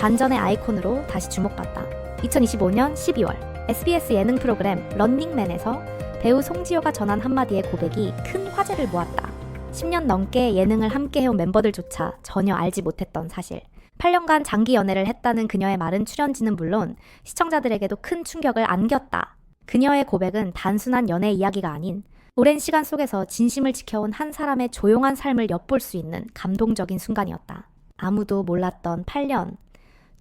반전의 아이콘으로 다시 주목받다. 2025년 12월 SBS 예능 프로그램 런닝맨에서 배우 송지효가 전한 한마디의 고백이 큰 화제를 모았다. 10년 넘게 예능을 함께해온 멤버들조차 전혀 알지 못했던 사실. 8년간 장기 연애를 했다는 그녀의 말은 출연진은 물론 시청자들에게도 큰 충격을 안겼다. 그녀의 고백은 단순한 연애 이야기가 아닌 오랜 시간 속에서 진심을 지켜온 한 사람의 조용한 삶을 엿볼 수 있는 감동적인 순간이었다. 아무도 몰랐던 8년.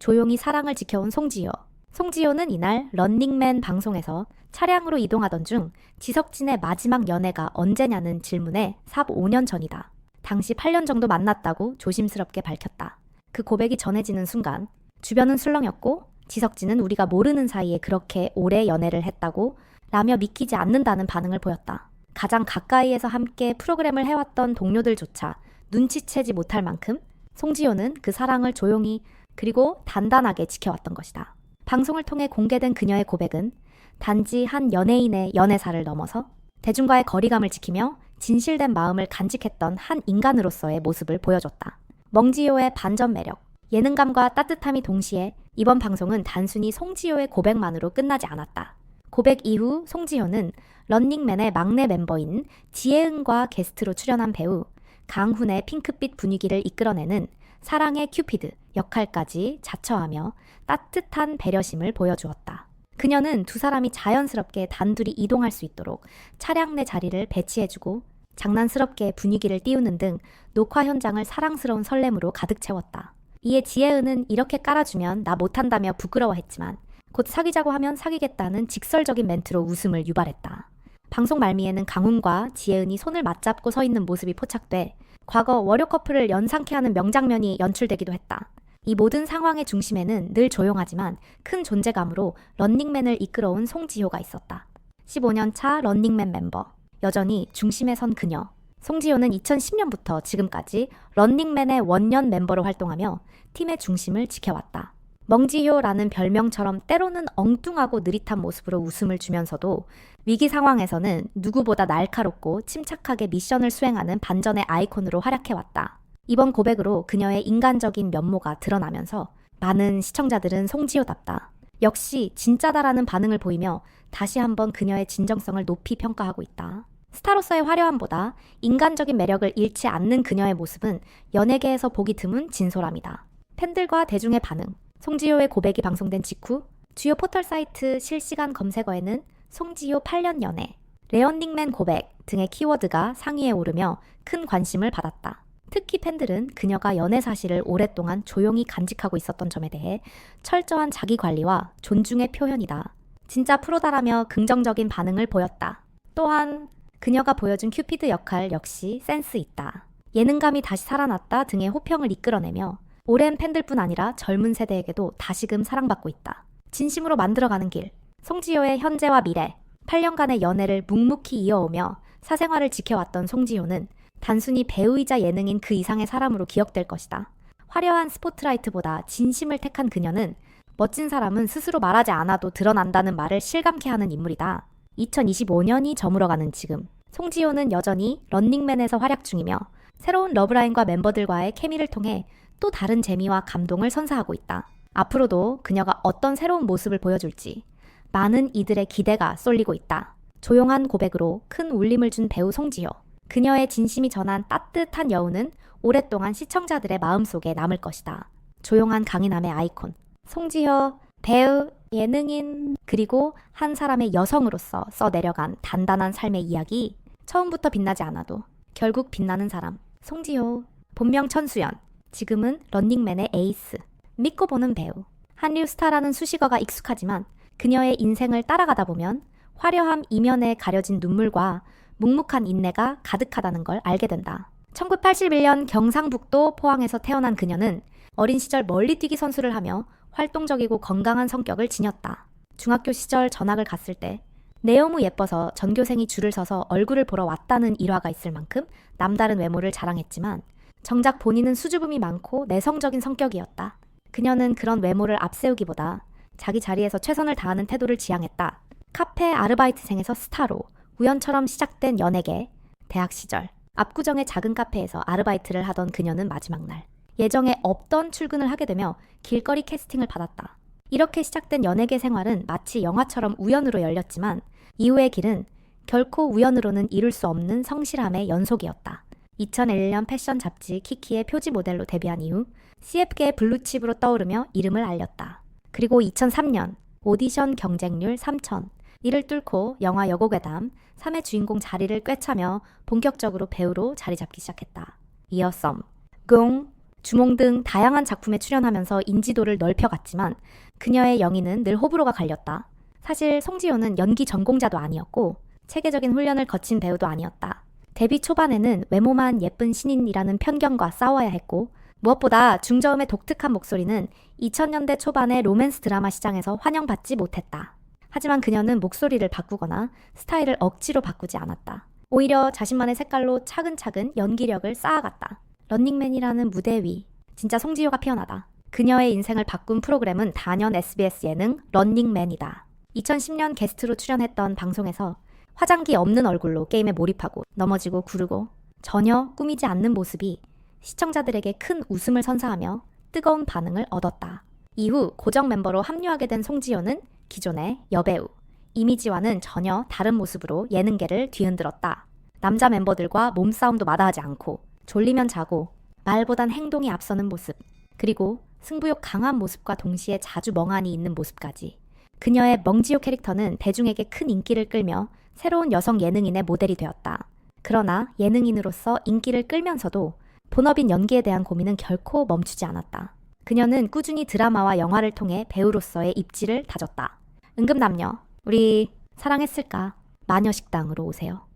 조용히 사랑을 지켜온 송지효. 송지효는 이날 런닝맨 방송에서 차량으로 이동하던 중 지석진의 마지막 연애가 언제냐는 질문에 삽 5년 전이다. 당시 8년 정도 만났다고 조심스럽게 밝혔다. 그 고백이 전해지는 순간 주변은 술렁였고 지석진은 우리가 모르는 사이에 그렇게 오래 연애를 했다고 라며 믿기지 않는다는 반응을 보였다. 가장 가까이에서 함께 프로그램을 해왔던 동료들조차 눈치채지 못할 만큼 송지효는 그 사랑을 조용히 그리고 단단하게 지켜왔던 것이다. 방송을 통해 공개된 그녀의 고백은 단지 한 연예인의 연애사를 넘어서 대중과의 거리감을 지키며 진실된 마음을 간직했던 한 인간으로서의 모습을 보여줬다. 멍지효의 반전 매력, 예능감과 따뜻함이 동시에 이번 방송은 단순히 송지효의 고백만으로 끝나지 않았다. 고백 이후 송지효는 런닝맨의 막내 멤버인 지혜은과 게스트로 출연한 배우 강훈의 핑크빛 분위기를 이끌어내는 사랑의 큐피드 역할까지 자처하며 따뜻한 배려심을 보여주었다. 그녀는 두 사람이 자연스럽게 단둘이 이동할 수 있도록 차량 내 자리를 배치해주고 장난스럽게 분위기를 띄우는 등 녹화 현장을 사랑스러운 설렘으로 가득 채웠다. 이에 지혜은은 이렇게 깔아주면 나 못한다며 부끄러워했지만 곧 사귀자고 하면 사귀겠다는 직설적인 멘트로 웃음을 유발했다. 방송 말미에는 강훈과 지혜은이 손을 맞잡고 서 있는 모습이 포착돼 과거 월요 커플을 연상케 하는 명장면이 연출되기도 했다. 이 모든 상황의 중심에는 늘 조용하지만 큰 존재감으로 런닝맨을 이끌어온 송지효가 있었다. 15년 차 런닝맨 멤버, 여전히 중심에 선 그녀. 송지효는 2010년부터 지금까지 런닝맨의 원년 멤버로 활동하며 팀의 중심을 지켜왔다. 멍지효라는 별명처럼 때로는 엉뚱하고 느릿한 모습으로 웃음을 주면서도 위기 상황에서는 누구보다 날카롭고 침착하게 미션을 수행하는 반전의 아이콘으로 활약해왔다. 이번 고백으로 그녀의 인간적인 면모가 드러나면서 많은 시청자들은 송지효답다. 역시 진짜다라는 반응을 보이며 다시 한번 그녀의 진정성을 높이 평가하고 있다. 스타로서의 화려함보다 인간적인 매력을 잃지 않는 그녀의 모습은 연예계에서 보기 드문 진솔함이다. 팬들과 대중의 반응. 송지효의 고백이 방송된 직후 주요 포털 사이트 실시간 검색어에는 송지효 8년 연애, 런닝맨 고백 등의 키워드가 상위에 오르며 큰 관심을 받았다. 특히 팬들은 그녀가 연애 사실을 오랫동안 조용히 간직하고 있었던 점에 대해 철저한 자기 관리와 존중의 표현이다. 진짜 프로다라며 긍정적인 반응을 보였다. 또한 그녀가 보여준 큐피드 역할 역시 센스 있다. 예능감이 다시 살아났다 등의 호평을 이끌어내며 오랜 팬들뿐 아니라 젊은 세대에게도 다시금 사랑받고 있다. 진심으로 만들어가는 길. 송지효의 현재와 미래. 8년간의 연애를 묵묵히 이어오며 사생활을 지켜왔던 송지효는 단순히 배우이자 예능인 그 이상의 사람으로 기억될 것이다. 화려한 스포트라이트보다 진심을 택한 그녀는 멋진 사람은 스스로 말하지 않아도 드러난다는 말을 실감케 하는 인물이다. 2025년이 저물어가는 지금, 송지효는 여전히 런닝맨에서 활약 중이며 새로운 러브라인과 멤버들과의 케미를 통해 또 다른 재미와 감동을 선사하고 있다. 앞으로도 그녀가 어떤 새로운 모습을 보여줄지 많은 이들의 기대가 쏠리고 있다. 조용한 고백으로 큰 울림을 준 배우 송지효. 그녀의 진심이 전한 따뜻한 여운은 오랫동안 시청자들의 마음속에 남을 것이다. 조용한 강인함의 아이콘. 송지효, 배우, 예능인, 그리고 한 사람의 여성으로서 써내려간 단단한 삶의 이야기. 처음부터 빛나지 않아도 결국 빛나는 사람. 송지효. 본명 천수연. 지금은 런닝맨의 에이스. 믿고 보는 배우. 한류 스타라는 수식어가 익숙하지만 그녀의 인생을 따라가다 보면 화려함 이면에 가려진 눈물과 묵묵한 인내가 가득하다는 걸 알게 된다. 1981년 경상북도 포항에서 태어난 그녀는 어린 시절 멀리뛰기 선수를 하며 활동적이고 건강한 성격을 지녔다. 중학교 시절 전학을 갔을 때 내어무 예뻐서 전교생이 줄을 서서 얼굴을 보러 왔다는 일화가 있을 만큼 남다른 외모를 자랑했지만 정작 본인은 수줍음이 많고 내성적인 성격이었다. 그녀는 그런 외모를 앞세우기보다 자기 자리에서 최선을 다하는 태도를 지향했다. 카페 아르바이트생에서 스타로 우연처럼 시작된 연예계. 대학 시절 압구정의 작은 카페에서 아르바이트를 하던 그녀는 마지막 날 예정에 없던 출근을 하게 되며 길거리 캐스팅을 받았다. 이렇게 시작된 연예계 생활은 마치 영화처럼 우연으로 열렸지만 이후의 길은 결코 우연으로는 이룰 수 없는 성실함의 연속이었다. 2001년 패션 잡지 키키의 표지 모델로 데뷔한 이후 CF계의 블루칩으로 떠오르며 이름을 알렸다. 그리고 2003년 오디션 경쟁률 3천, 이를 뚫고 영화 여고괴담 3의 주인공 자리를 꿰차며 본격적으로 배우로 자리 잡기 시작했다. 이어 썸, gung, 주몽 등 다양한 작품에 출연하면서 인지도를 넓혀갔지만 그녀의 영희는 늘 호불호가 갈렸다. 사실 송지효는 연기 전공자도 아니었고 체계적인 훈련을 거친 배우도 아니었다. 데뷔 초반에는 외모만 예쁜 신인이라는 편견과 싸워야 했고 무엇보다 중저음의 독특한 목소리는 2000년대 초반의 로맨스 드라마 시장에서 환영받지 못했다. 하지만 그녀는 목소리를 바꾸거나 스타일을 억지로 바꾸지 않았다. 오히려 자신만의 색깔로 차근차근 연기력을 쌓아갔다. 런닝맨이라는 무대 위, 진짜 송지효가 피어나다. 그녀의 인생을 바꾼 프로그램은 단연 SBS 예능 런닝맨이다. 2010년 게스트로 출연했던 방송에서 화장기 없는 얼굴로 게임에 몰입하고 넘어지고 구르고 전혀 꾸미지 않는 모습이 시청자들에게 큰 웃음을 선사하며 뜨거운 반응을 얻었다. 이후 고정 멤버로 합류하게 된 송지효는 기존의 여배우, 이미지와는 전혀 다른 모습으로 예능계를 뒤흔들었다. 남자 멤버들과 몸싸움도 마다하지 않고 졸리면 자고 말보단 행동이 앞서는 모습, 그리고 승부욕 강한 모습과 동시에 자주 멍하니 있는 모습까지. 그녀의 멍지효 캐릭터는 대중에게 큰 인기를 끌며 새로운 여성 예능인의 모델이 되었다. 그러나 예능인으로서 인기를 끌면서도 본업인 연기에 대한 고민은 결코 멈추지 않았다. 그녀는 꾸준히 드라마와 영화를 통해 배우로서의 입지를 다졌다. 응급남녀, 우리 사랑했을까? 마녀식당으로 오세요.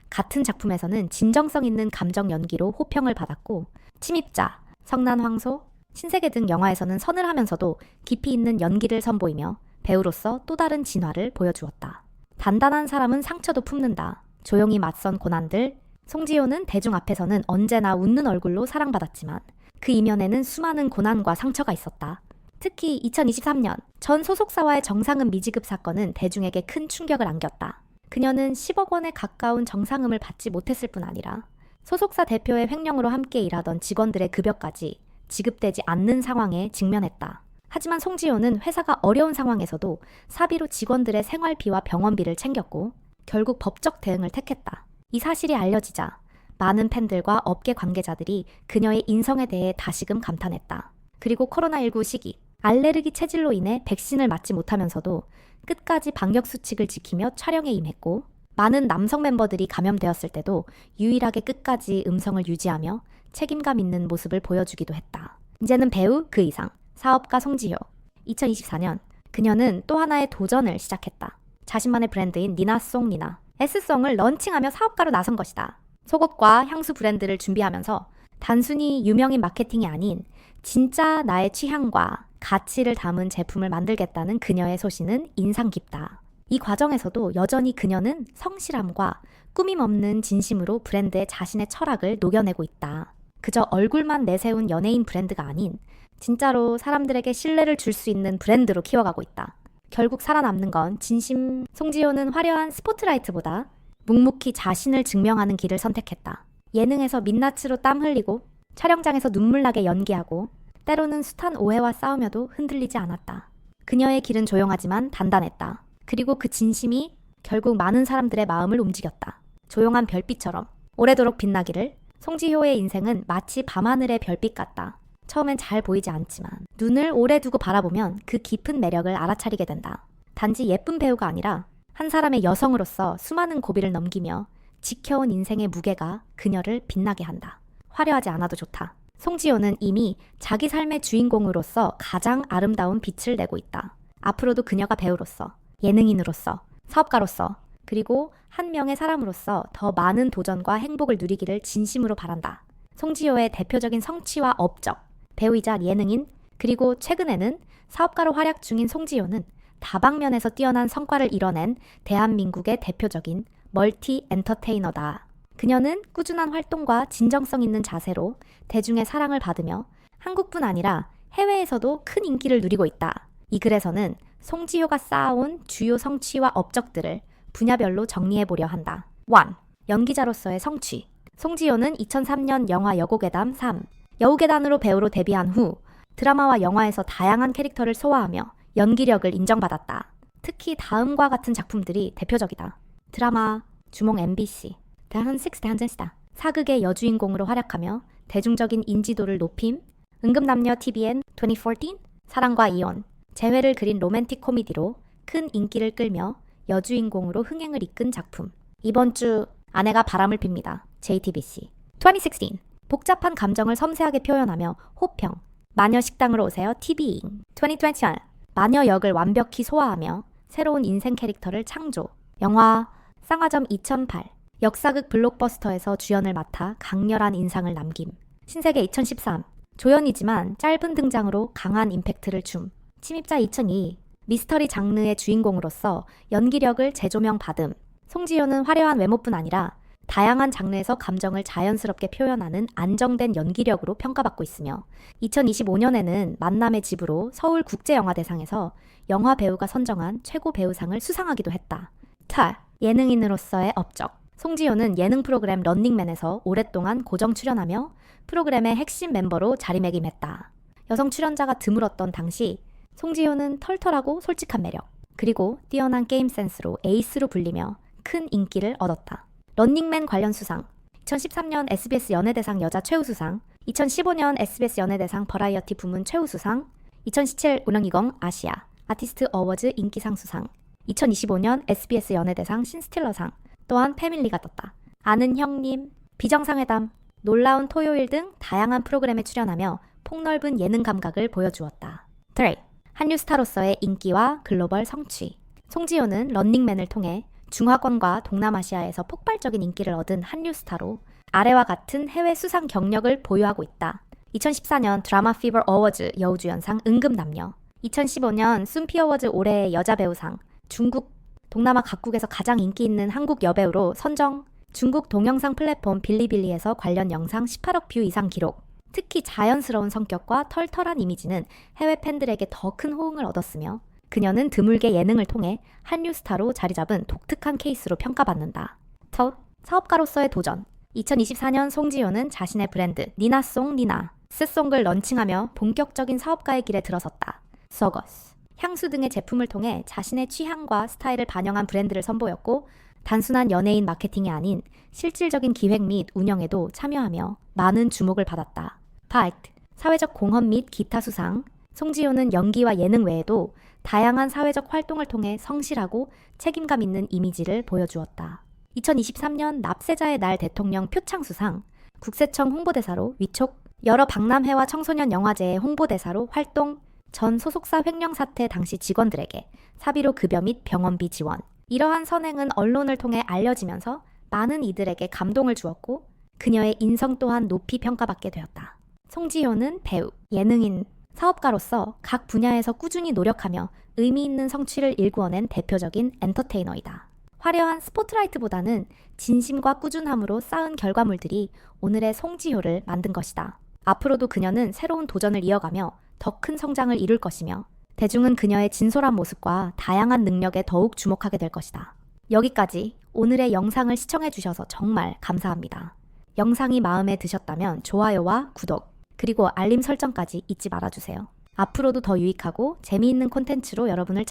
같은 작품에서는 진정성 있는 감정 연기로 호평을 받았고 침입자, 성난황소, 신세계 등 영화에서는 서늘하면서도 깊이 있는 연기를 선보이며 배우로서 또 다른 진화를 보여주었다. 단단한 사람은 상처도 품는다. 조용히 맞선 고난들, 송지효는 대중 앞에서는 언제나 웃는 얼굴로 사랑받았지만 그 이면에는 수많은 고난과 상처가 있었다. 특히 2023년 전 소속사와의 정상금 미지급 사건은 대중에게 큰 충격을 안겼다. 그녀는 10억 원에 가까운 정상금을 받지 못했을 뿐 아니라 소속사 대표의 횡령으로 함께 일하던 직원들의 급여까지 지급되지 않는 상황에 직면했다. 하지만 송지효는 회사가 어려운 상황에서도 사비로 직원들의 생활비와 병원비를 챙겼고 결국 법적 대응을 택했다. 이 사실이 알려지자 많은 팬들과 업계 관계자들이 그녀의 인성에 대해 다시금 감탄했다. 그리고 코로나19 시기, 알레르기 체질로 인해 백신을 맞지 못하면서도 끝까지 방역수칙을 지키며 촬영에 임했고 많은 남성 멤버들이 감염되었을 때도 유일하게 끝까지 음성을 유지하며 책임감 있는 모습을 보여주기도 했다. 이제는 배우 그 이상, 사업가 송지효. 2024년 그녀는 또 하나의 도전을 시작했다. 자신만의 브랜드인 니나송 니나, S송을 런칭하며 사업가로 나선 것이다. 속옷과 향수 브랜드를 준비하면서 단순히 유명인 마케팅이 아닌 진짜 나의 취향과 가치를 담은 제품을 만들겠다는 그녀의 소신은 인상 깊다. 이 과정에서도 여전히 그녀는 성실함과 꾸밈 없는 진심으로 브랜드에 자신의 철학을 녹여내고 있다. 그저 얼굴만 내세운 연예인 브랜드가 아닌 진짜로 사람들에게 신뢰를 줄 수 있는 브랜드로 키워가고 있다. 결국 살아남는 건 진심. 송지효는 화려한 스포트라이트보다 묵묵히 자신을 증명하는 길을 선택했다. 예능에서 민낯으로 땀 흘리고 촬영장에서 눈물나게 연기하고 때로는 숱한 오해와 싸우며도 흔들리지 않았다. 그녀의 길은 조용하지만 단단했다. 그리고 그 진심이 결국 많은 사람들의 마음을 움직였다. 조용한 별빛처럼 오래도록 빛나기를. 송지효의 인생은 마치 밤하늘의 별빛 같다. 처음엔 잘 보이지 않지만 눈을 오래 두고 바라보면 그 깊은 매력을 알아차리게 된다. 단지 예쁜 배우가 아니라 한 사람의 여성으로서 수많은 고비를 넘기며 지켜온 인생의 무게가 그녀를 빛나게 한다. 화려하지 않아도 좋다. 송지효는 이미 자기 삶의 주인공으로서 가장 아름다운 빛을 내고 있다. 앞으로도 그녀가 배우로서, 예능인으로서, 사업가로서, 그리고 한 명의 사람으로서 더 많은 도전과 행복을 누리기를 진심으로 바란다. 송지효의 대표적인 성취와 업적, 배우이자 예능인, 그리고 최근에는 사업가로 활약 중인 송지효는 다방면에서 뛰어난 성과를 이뤄낸 대한민국의 대표적인 멀티 엔터테이너다. 그녀는 꾸준한 활동과 진정성 있는 자세로 대중의 사랑을 받으며 한국뿐 아니라 해외에서도 큰 인기를 누리고 있다. 이 글에서는 송지효가 쌓아온 주요 성취와 업적들을 분야별로 정리해보려 한다. 1. 연기자로서의 성취. 송지효는 2003년 영화 여고괴담 3, 여우계단으로 배우로 데뷔한 후 드라마와 영화에서 다양한 캐릭터를 소화하며 연기력을 인정받았다. 특히 다음과 같은 작품들이 대표적이다. 드라마 주몽 MBC 대한 식스 대한젠시다. 사극의 여주인공으로 활약하며 대중적인 인지도를 높임. 응급남녀 TVN 2014 사랑과 이혼 재회를 그린 로맨틱 코미디로 큰 인기를 끌며 여주인공으로 흥행을 이끈 작품. 이번 주 아내가 바람을 핍니다. JTBC 2016 복잡한 감정을 섬세하게 표현하며 호평. 마녀 식당으로 오세요. TVing 2021 마녀 역을 완벽히 소화하며 새로운 인생 캐릭터를 창조. 영화 쌍화점 2008 역사극 블록버스터에서 주연을 맡아 강렬한 인상을 남김. 신세계 2013 조연이지만 짧은 등장으로 강한 임팩트를 줌. 침입자 2002 미스터리 장르의 주인공으로서 연기력을 재조명 받음. 송지효는 화려한 외모뿐 아니라 다양한 장르에서 감정을 자연스럽게 표현하는 안정된 연기력으로 평가받고 있으며 2025년에는 만남의 집으로 서울국제영화대상에서 영화 배우가 선정한 최고 배우상을 수상하기도 했다. 예능인으로서의 업적. 송지효는 예능 프로그램 런닝맨에서 오랫동안 고정 출연하며 프로그램의 핵심 멤버로 자리매김했다. 여성 출연자가 드물었던 당시 송지효는 털털하고 솔직한 매력, 그리고 뛰어난 게임 센스로 에이스로 불리며 큰 인기를 얻었다. 런닝맨 관련 수상 2013년 SBS 연예대상 여자 최우수상, 2015년 SBS 연예대상 버라이어티 부문 최우수상, 2017 운영이공 아시아 아티스트 어워즈 인기상 수상, 2025년 SBS 연예대상 신스틸러상, 또한 패밀리가 떴다. 아는 형님, 비정상회담, 놀라운 토요일 등 다양한 프로그램에 출연하며 폭넓은 예능 감각을 보여주었다. 3. 한류 스타로서의 인기와 글로벌 성취. 송지효는 런닝맨을 통해 중화권과 동남아시아에서 폭발적인 인기를 얻은 한류 스타로 아래와 같은 해외 수상 경력을 보유하고 있다. 2014년 드라마 피버 어워즈 여우주연상 응급남녀, 2015년 순피 어워즈 올해의 여자 배우상, 중국, 동남아 각국에서 가장 인기 있는 한국 여배우로 선정, 중국 동영상 플랫폼 빌리빌리에서 관련 영상 18억 뷰 이상 기록. 특히 자연스러운 성격과 털털한 이미지는 해외 팬들에게 더 큰 호응을 얻었으며 그녀는 드물게 예능을 통해 한류 스타로 자리 잡은 독특한 케이스로 평가받는다. 사업가로서의 도전. 2024년 송지효는 자신의 브랜드 니나송 니나 스송을 런칭하며 본격적인 사업가의 길에 들어섰다. 서거스. 향수 등의 제품을 통해 자신의 취향과 스타일을 반영한 브랜드를 선보였고 단순한 연예인 마케팅이 아닌 실질적인 기획 및 운영에도 참여하며 많은 주목을 받았다. 사회적 공헌 및 기타 수상. 송지효는 연기와 예능 외에도 다양한 사회적 활동을 통해 성실하고 책임감 있는 이미지를 보여주었다. 2023년 납세자의 날 대통령 표창 수상, 국세청 홍보대사로 위촉, 여러 박람회와 청소년 영화제의 홍보대사로 활동, 전 소속사 횡령 사태 당시 직원들에게 사비로 급여 및 병원비 지원. 이러한 선행은 언론을 통해 알려지면서 많은 이들에게 감동을 주었고 그녀의 인성 또한 높이 평가받게 되었다. 송지효는 배우, 예능인, 사업가로서 각 분야에서 꾸준히 노력하며 의미 있는 성취를 일구어낸 대표적인 엔터테이너이다. 화려한 스포트라이트보다는 진심과 꾸준함으로 쌓은 결과물들이 오늘의 송지효를 만든 것이다. 앞으로도 그녀는 새로운 도전을 이어가며 더 큰 성장을 이룰 것이며 대중은 그녀의 진솔한 모습과 다양한 능력에 더욱 주목하게 될 것이다. 여기까지 오늘의 영상을 시청해주셔서 정말 감사합니다. 영상이 마음에 드셨다면 좋아요와 구독, 그리고 알림 설정까지 잊지 말아주세요. 앞으로도 더 유익하고 재미있는 콘텐츠로 여러분을